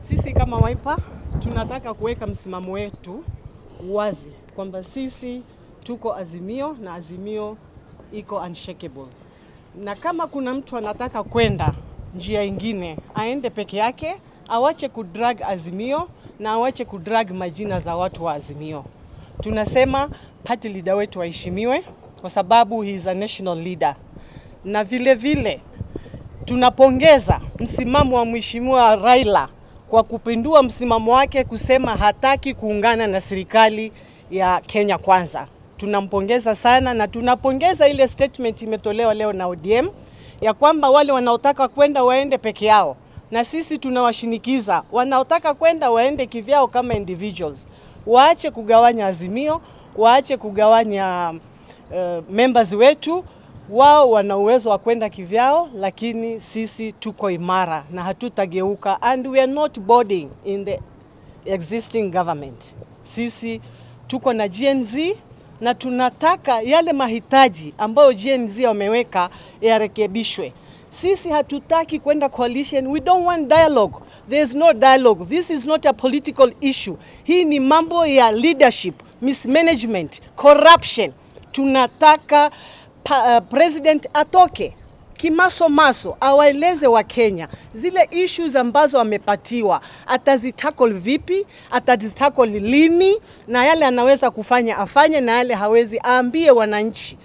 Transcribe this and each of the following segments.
Sisi kama Wiper tunataka kuweka msimamo wetu wazi kwamba sisi tuko Azimio na Azimio iko unshakable. Na kama kuna mtu anataka kwenda njia ingine, aende peke yake, awache kudrag Azimio na awache kudrag majina za watu wa Azimio. Tunasema party leader wetu waheshimiwe kwa sababu he is a national leader. Na vile vile tunapongeza msimamo wa Mheshimiwa Raila kwa kupindua msimamo wake kusema hataki kuungana na serikali ya Kenya Kwanza. Tunampongeza sana na tunapongeza ile statement imetolewa leo na ODM ya kwamba wale wanaotaka kwenda waende peke yao, na sisi tunawashinikiza wanaotaka kwenda waende kivyao kama individuals. Waache kugawanya Azimio, waache kugawanya members wetu. Wao wana uwezo wa kwenda kivyao, lakini sisi tuko imara na hatutageuka, and we are not boarding in the existing government. Sisi tuko na GNZ na tunataka yale mahitaji ambayo GNZ wameweka yarekebishwe. Sisi hatutaki kwenda coalition. We don't want dialogue. There is no dialogue. This is not a political issue. Hii ni mambo ya leadership, mismanagement, corruption. Tunataka president atoke kimasomaso, awaeleze wa Kenya zile issues ambazo amepatiwa, atazitackle vipi, atazitackle lini, na yale anaweza kufanya afanye, na yale hawezi aambie wananchi.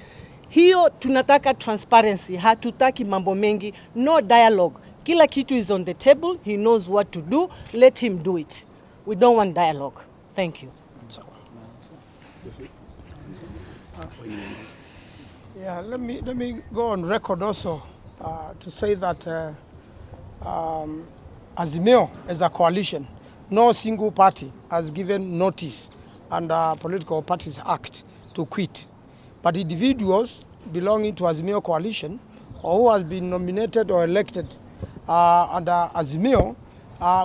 Hiyo tunataka transparency, hatutaki mambo mengi, no dialogue. Kila kitu is on the table, he knows what to do, let him do it. We don't want dialogue. Thank you. Yeah, let me go on record also to say that Azimio as a coalition, no single party has given notice under Political Parties Act to quit. But individuals belonging to Azimio coalition or who has been nominated or elected under Azimio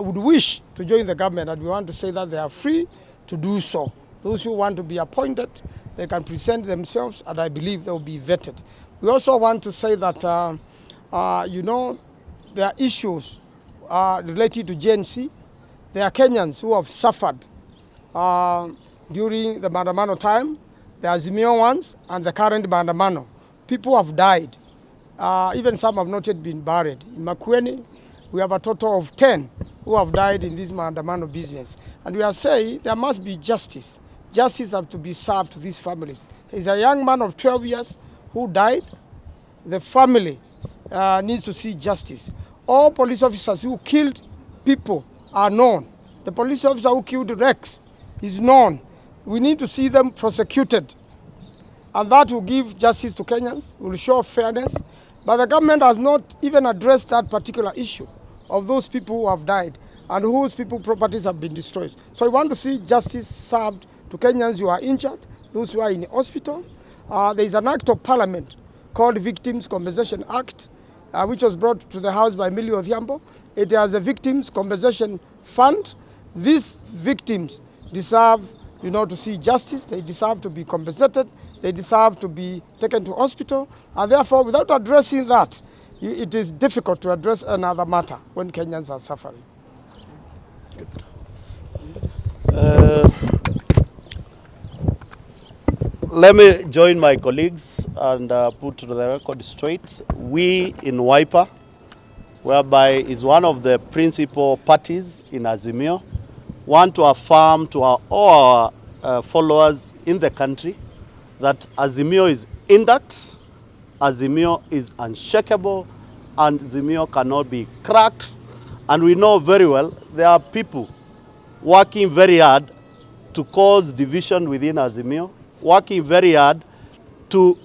would wish to join the government, and we want to say that they are free to do so. Those who want to be appointed, they can present themselves, and I believe they will be vetted. We also want to say that, you know, there are issues related to GNC. There are Kenyans who have suffered during the Maandamano time, the Azimio ones and the current Maandamano. People have died. Even some have not yet been buried. In Makueni, we have a total of 10 who have died in this Maandamano business. And we are saying there must be justice. Justice has to be served to these families. There is a young man of 12 years who died. The family needs to see justice. All police officers who killed people are known. The police officer who killed Rex is known. We need to see them prosecuted. And that will give justice to Kenyans, will show fairness. But the government has not even addressed that particular issue of those people who have died and whose people's properties have been destroyed. So I want to see justice served to Kenyans who are injured, those who are in the hospital. There is an act of parliament called Victims Compensation Act, which was brought to the House by Millie Odhiambo. It has a Victims Compensation Fund. These victims deserve, you know, to see justice. They deserve to be compensated. They deserve to be taken to hospital. And therefore, without addressing that, it is difficult to address another matter when Kenyans are suffering. Let me join my colleagues and put to the record straight. We in Wiper, whereby is one of the principal parties in Azimio, want to affirm to all our followers in the country that Azimio is intact, Azimio is unshakable, and Azimio cannot be cracked. And we know very well there are people working very hard to cause division within Azimio, working very hard to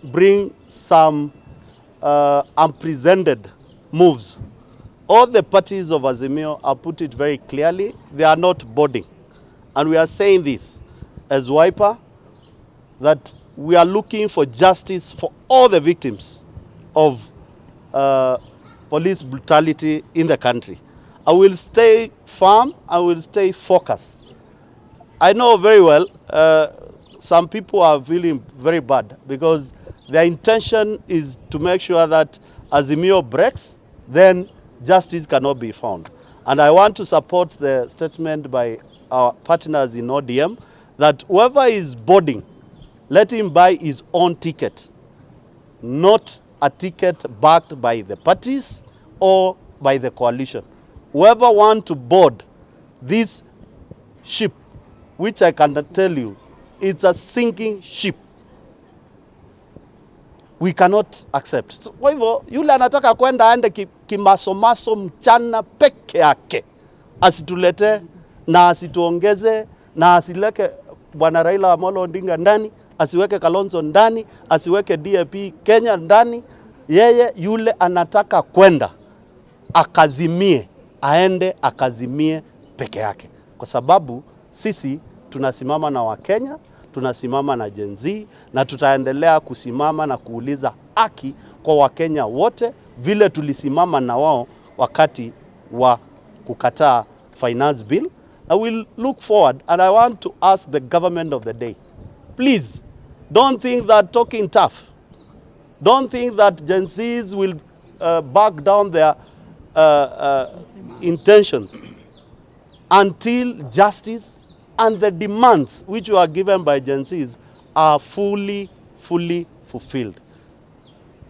bring some unprecedented moves. All the parties of Azimio have put it very clearly, they are not boarding. And we are saying this as Wiper, that we are looking for justice for all the victims of police brutality in the country. I will stay firm, I will stay focused. I know very well some people are feeling very bad because their intention is to make sure that Azimio breaks, then justice cannot be found. And I want to support the statement by our partners in ODM that whoever is boarding, let him buy his own ticket, not a ticket backed by the parties or by the coalition. Whoever wants to board this ship, which I can tell you, it's a sinking ship, we cannot accept. So, kwa hivyo, yule anataka kwenda aende kimasomaso mchana peke yake, asitulete na asituongeze na asileke Bwana Raila Amolo Odinga ndani, asiweke Kalonzo ndani, asiweke DAP Kenya ndani. Yeye yule anataka kwenda akazimie, aende akazimie peke yake, kwa sababu sisi tunasimama na Wakenya, tunasimama na Gen Z, na tutaendelea kusimama na kuuliza haki kwa Wakenya wote vile tulisimama na wao wakati wa kukataa finance bill. I will look forward, and I want to ask the government of the day, please don't think that talking tough, don't think that Gen Zs will back down their intentions until justice and the demands which were given by Gen Zs are fully fulfilled.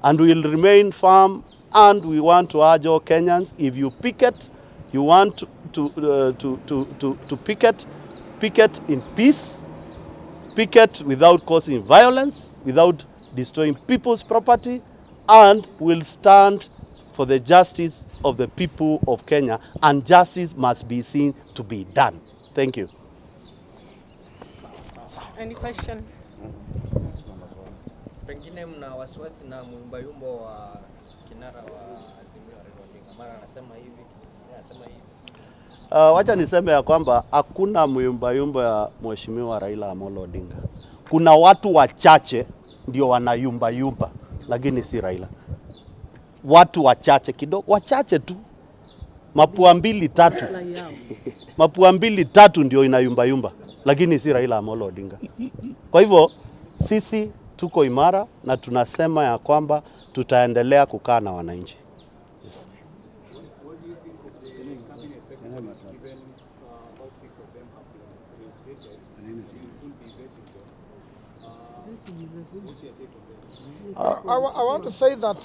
And we will remain firm, and we want to urge all Kenyans, if you picket, you want to picket in peace, picket without causing violence, without destroying people's property, and will stand for the justice of the people of Kenya, and justice must be seen to be done. Thank you. Any question? Pengine mna wasiwasi na muyumbayumbo wa kinara wa Azimio Raila Odinga. Mara anasema hivi, anasema hivi. Wacha niseme ya kwamba hakuna muyumbayumbo ya Mheshimiwa Raila Amolo Odinga. Kuna watu wachache ndio wanayumbayumba, lakini si Raila. Watu wachache kidogo, wachache tu. Mapua mbili tatu. Mapua mbili tatu ndio inayumbayumba, lakini si Raila Amolo Odinga. Kwa hivyo sisi tuko imara na tunasema ya kwamba tutaendelea kukaa na wananchi. Yes. I want to say that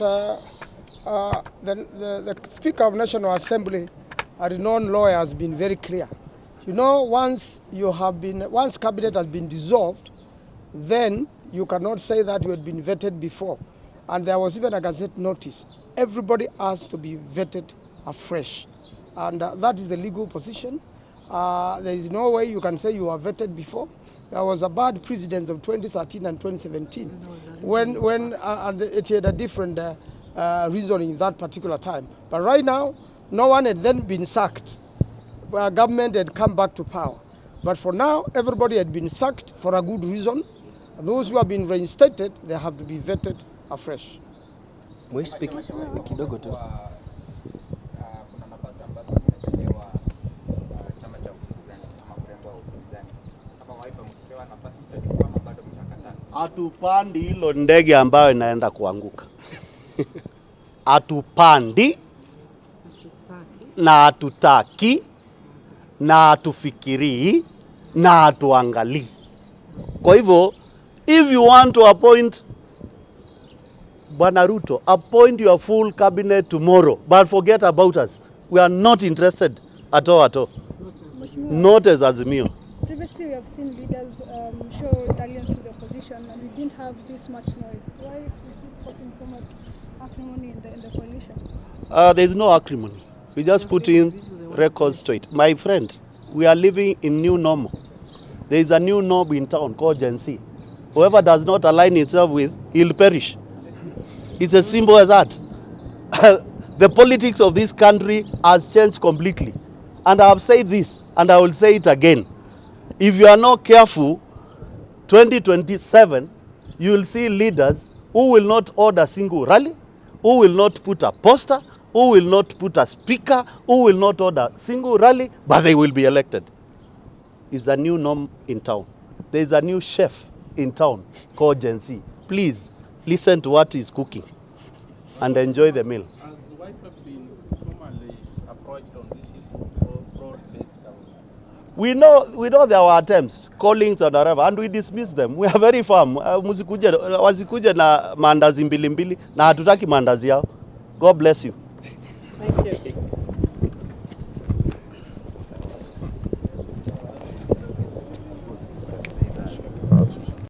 the Speaker of National Assembly, a renowned lawyer, has been very clear. You know, once cabinet has been dissolved, then you cannot say that you had been vetted before. And there was even a Gazette notice. Everybody has to be vetted afresh. And that is the legal position. There is no way you can say you were vetted before. There was a bad precedence of 2013 and 2017 when it had a different reasoning that particular time. But right now, no one had then been sacked. Government had come back to power. But for now, everybody had been sacked for a good reason. Those who have been reinstated, they have to be vetted afresh. Mwe speak kidogo tu. Kuna nafasi ambazo zimetolewa chama cha upinzani ama mrengo wa upinzani. Kama waipa mkipewa nafasi mtachukua ama bado mtakataa? Hatupandi hilo ndege ambayo inaenda kuanguka. Hatupandi na hatutaki na hatufikirii na hatuangalii. Kwa hivyo, if you want to appoint Bwana Ruto, appoint your full cabinet tomorrow, but forget about us. We are not interested at all. Not as Azimio. Previously, we have seen leaders show alliance with the opposition, and we didn't have this much noise. Why is this causing so much acrimony in the coalition? There is no acrimony. We just put in records straight. My friend, we are living in new normal. There is a new norm in town called Gen Z. Whoever does not align himself with, he'll perish. It's as simple as that. The politics of this country has changed completely. And I have said this, and I will say it again. If you are not careful, 2027, you will see leaders who will not order a single rally, who will not put a poster, who will not put a speaker, who will not order a single rally, but they will be elected. It's a new norm in town. There is a new chef in town called Gen Z. Please listen to what he's cooking and enjoy the meal. Has the wife been formally approached on this issue? We know there were attempts, callings and whatever, and we dismiss them. We are very firm. Wasikuje na maandazi mbili mbili na hatutaki maandazi yao. God bless you.